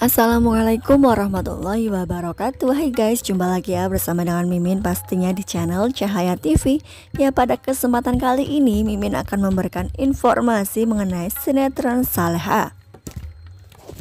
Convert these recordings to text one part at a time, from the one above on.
Assalamualaikum warahmatullahi wabarakatuh. Hai guys, jumpa lagi ya bersama dengan Mimin pastinya di channel Cahaya TV. Ya, pada kesempatan kali ini Mimin akan memberikan informasi mengenai sinetron Saleha.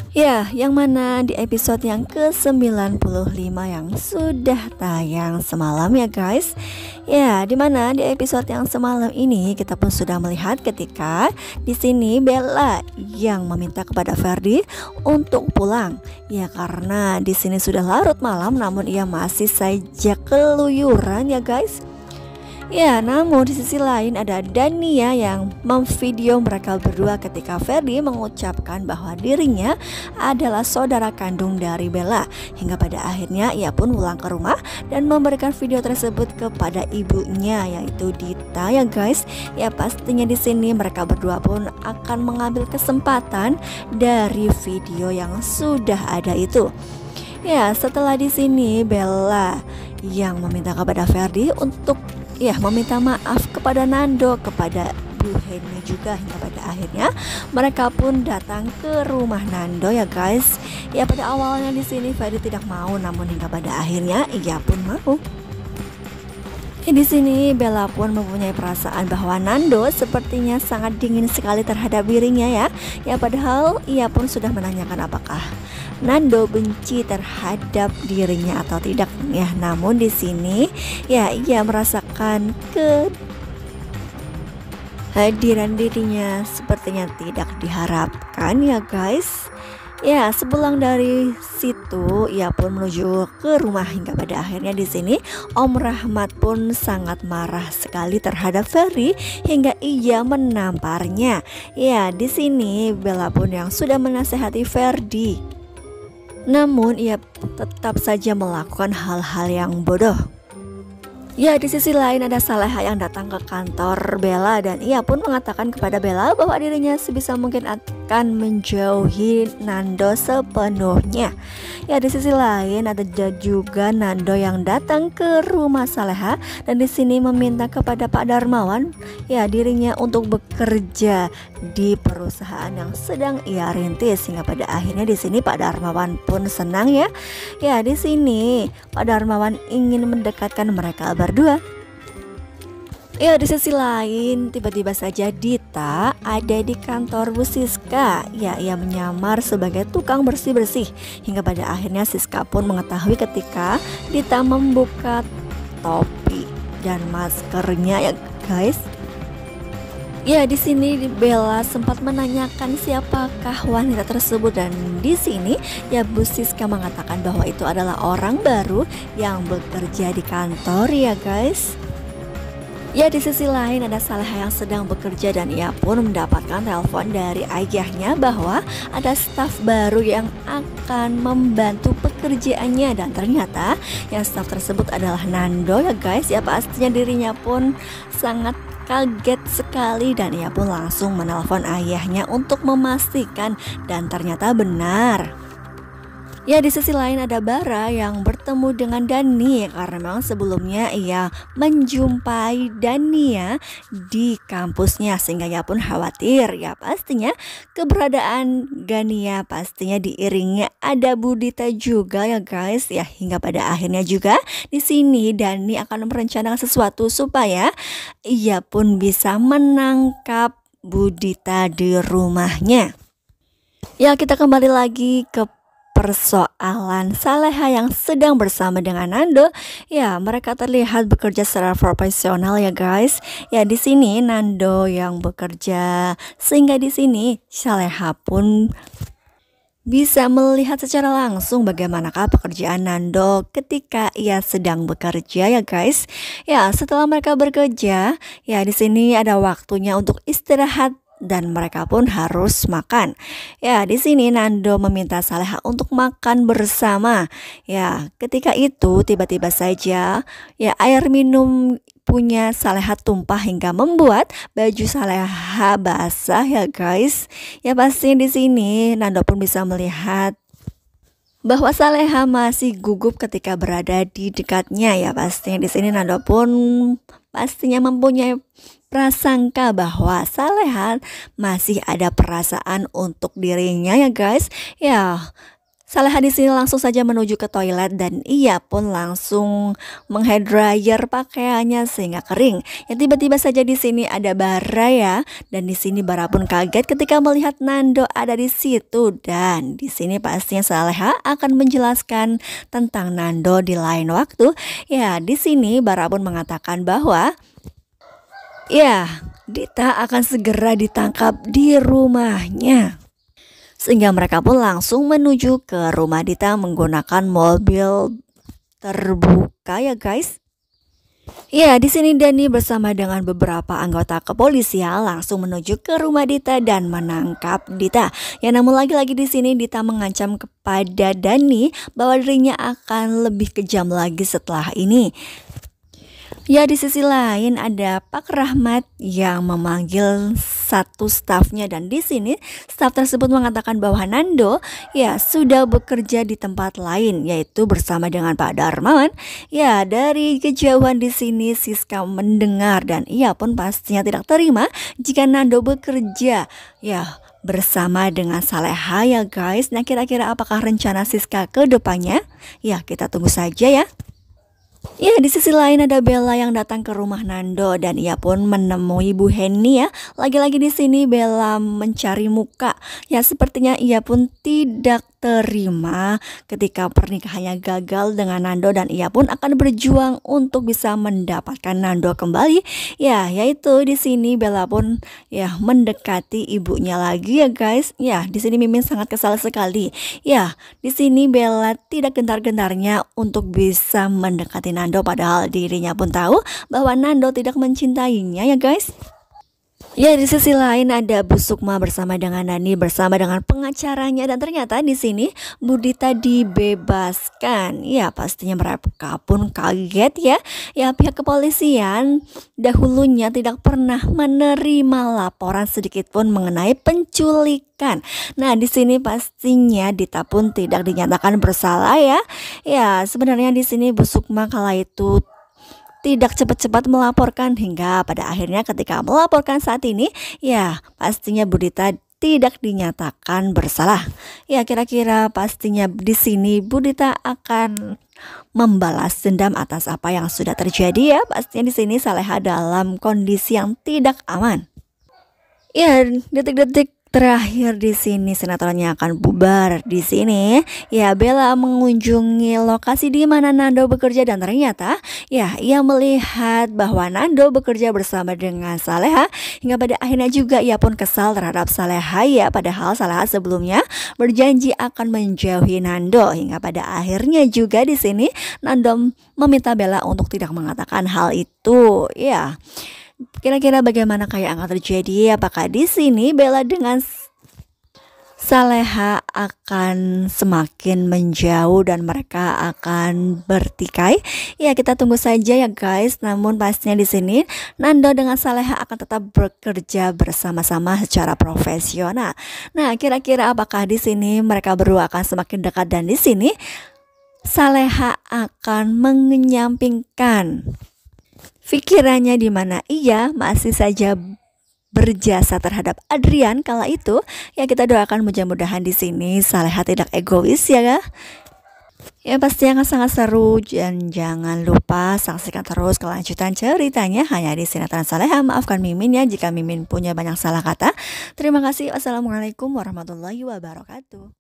Ya, yang mana di episode yang ke-95 yang sudah tayang semalam ya guys. Ya, dimana di episode yang semalam ini kita pun sudah melihat ketika di sini Bella yang meminta kepada Ferdi untuk pulang. Ya, karena di sini sudah larut malam namun ia masih saja keluyuran ya guys. Ya, namun di sisi lain ada Dania yang memvideo mereka berdua ketika Ferdi mengucapkan bahwa dirinya adalah saudara kandung dari Bella. Hingga pada akhirnya ia pun pulang ke rumah dan memberikan video tersebut kepada ibunya yaitu Dita ya guys. Ya, pastinya di sini mereka berdua pun akan mengambil kesempatan dari video yang sudah ada itu. Ya, setelah di sini Bella yang meminta kepada Ferdi untuk meminta maaf kepada Nando, kepada Bu Henny juga, hingga pada akhirnya mereka pun datang ke rumah Nando ya guys. Ya, pada awalnya di sini Ferdi tidak mau, namun hingga pada akhirnya ia pun mau. Di sini Bella pun mempunyai perasaan bahwa Nando sepertinya sangat dingin sekali terhadap dirinya ya. Ya, padahal ia pun sudah menanyakan apakah Nando benci terhadap dirinya atau tidak ya. Namun di sini ya ia merasakan kehadiran dirinya sepertinya tidak diharapkan ya guys. Ya, sepulang dari situ ia pun menuju ke rumah hingga pada akhirnya di sini Om Rahmat pun sangat marah sekali terhadap Ferdi hingga ia menamparnya. Ya, di sini Bella pun yang sudah menasehati Ferdi, namun ia tetap saja melakukan hal-hal yang bodoh. Ya, di sisi lain ada Saleha yang datang ke kantor Bella dan ia pun mengatakan kepada Bella bahwa dirinya sebisa mungkin akan menjauhi Nando sepenuhnya. Ya, di sisi lain ada juga Nando yang datang ke rumah Saleha dan di sini meminta kepada Pak Darmawan ya dirinya untuk bekerja di perusahaan yang sedang ia rintis, hingga pada akhirnya di sini Pak Darmawan pun senang ya. Ya, di sini Pak Darmawan ingin mendekatkan mereka berdua. Ya, di sisi lain tiba-tiba saja Dita ada di kantor Bu Siska. Ya, ia menyamar sebagai tukang bersih-bersih hingga pada akhirnya Siska pun mengetahui ketika Dita membuka topi dan maskernya ya guys. Ya, di sini Bella sempat menanyakan siapakah wanita tersebut dan di sini ya Bu Siska mengatakan bahwa itu adalah orang baru yang bekerja di kantor ya guys. Ya, di sisi lain ada Saleha yang sedang bekerja dan ia pun mendapatkan telepon dari ayahnya bahwa ada staf baru yang akan membantu pekerjaannya dan ternyata yang staf tersebut adalah Nando ya guys. Ya, pastinya dirinya pun sangat kaget sekali dan ia pun langsung menelpon ayahnya untuk memastikan dan ternyata benar. Ya, di sisi lain ada Bara yang bertemu dengan Dani karena memang sebelumnya ia menjumpai Dania di kampusnya sehingga ia pun khawatir. Ya, pastinya keberadaan Dania pastinya diiringi ada Budita juga ya guys. Ya, hingga pada akhirnya juga di sini Dani akan merencanakan sesuatu supaya ia pun bisa menangkap Budita di rumahnya. Ya, kita kembali lagi ke persoalan Saleha yang sedang bersama dengan Nando. Ya, mereka terlihat bekerja secara profesional ya guys. Ya, di sini Nando yang bekerja sehingga di sini Saleha pun bisa melihat secara langsung bagaimanakah pekerjaan Nando ketika ia sedang bekerja ya guys. Ya, setelah mereka bekerja, ya di sini ada waktunya untuk istirahat dan mereka pun harus makan. Ya, di sini Nando meminta Saleha untuk makan bersama. Ya, ketika itu tiba-tiba saja ya air minum punya Saleha tumpah hingga membuat baju Saleha basah ya guys. Ya, pasti di sini Nando pun bisa melihat bahwa Saleha masih gugup ketika berada di dekatnya. Ya, pastinya di sini Nando pun pastinya mempunyai prasangka bahwa Saleha masih ada perasaan untuk dirinya ya guys. Ya, Saleha di sini langsung saja menuju ke toilet dan ia pun langsung menghair pakaiannya sehingga kering. Ya tiba-tiba saja di sini ada Bara ya, dan di sini Bara pun kaget ketika melihat Nando ada di situ, dan di sini pastinya Saleha akan menjelaskan tentang Nando di lain waktu. Ya di sini Bara pun mengatakan bahwa ya Dita akan segera ditangkap di rumahnya. Sehingga mereka pun langsung menuju ke rumah Dita menggunakan mobil terbuka ya guys. Ya, di sini Dani bersama dengan beberapa anggota kepolisian langsung menuju ke rumah Dita dan menangkap Dita. Ya, namun lagi-lagi di sini Dita mengancam kepada Dani bahwa dirinya akan lebih kejam lagi setelah ini. Ya, di sisi lain ada Pak Rahmat yang memanggil satu stafnya, dan di sini staf tersebut mengatakan bahwa Nando ya sudah bekerja di tempat lain, yaitu bersama dengan Pak Darmawan. Ya, dari kejauhan di sini Siska mendengar dan ia pun pastinya tidak terima jika Nando bekerja ya bersama dengan Saleha ya guys. Nah, kira-kira apakah rencana Siska ke depannya? Ya, kita tunggu saja ya. Ya, di sisi lain ada Bella yang datang ke rumah Nando dan ia pun menemui Bu Henny ya. Lagi-lagi di sini Bella mencari muka. Ya, sepertinya ia pun tidak terima ketika pernikahannya gagal dengan Nando dan ia pun akan berjuang untuk bisa mendapatkan Nando kembali. Ya, yaitu di sini Bella pun ya mendekati ibunya lagi ya guys. Ya, di sini Mimin sangat kesal sekali. Ya, di sini Bella tidak gentar-gentarnya untuk bisa mendekati Nando, padahal dirinya pun tahu bahwa Nando tidak mencintainya ya guys. Ya, di sisi lain ada Bu Sukma bersama dengan Nani bersama dengan pengacaranya, dan ternyata di sini Bu Dita dibebaskan. Ya, pastinya mereka pun kaget ya. Ya, pihak kepolisian dahulunya tidak pernah menerima laporan sedikit pun mengenai penculikan. Nah, di sini pastinya Dita pun tidak dinyatakan bersalah ya. Ya, sebenarnya di sini Bu Sukma kala itu tidak cepat-cepat melaporkan, hingga pada akhirnya ketika melaporkan saat ini ya pastinya Bu Dita tidak dinyatakan bersalah. Ya, kira-kira pastinya di sini Bu Dita akan membalas dendam atas apa yang sudah terjadi ya. Pastinya di sini Saleha dalam kondisi yang tidak aman. Ya, detik-detik terakhir di sini sinetronnya akan bubar. Di sini ya Bella mengunjungi lokasi di mana Nando bekerja, dan ternyata ya ia melihat bahwa Nando bekerja bersama dengan Saleha, hingga pada akhirnya juga ia pun kesal terhadap Saleha ya, padahal Saleha sebelumnya berjanji akan menjauhi Nando, hingga pada akhirnya juga di sini Nando meminta Bella untuk tidak mengatakan hal itu ya. Kira-kira bagaimana kayak akan terjadi? Apakah di sini Bella dengan Saleha akan semakin menjauh dan mereka akan bertikai? Ya, kita tunggu saja ya guys. Namun pastinya di sini Nando dengan Saleha akan tetap bekerja bersama-sama secara profesional. Nah, kira-kira apakah di sini mereka berdua akan semakin dekat, dan di sini Saleha akan menyampingkan pikirannya di mana ia masih saja berjasa terhadap Adrian kala itu. Ya, kita doakan mudah-mudahan di sini Saleha tidak egois ya kah? Ya, pasti akan sangat seru, dan jangan lupa saksikan terus kelanjutan ceritanya hanya di sinetron Saleha. Maafkan Mimin ya jika Mimin punya banyak salah kata. Terima kasih. Wassalamualaikum warahmatullahi wabarakatuh.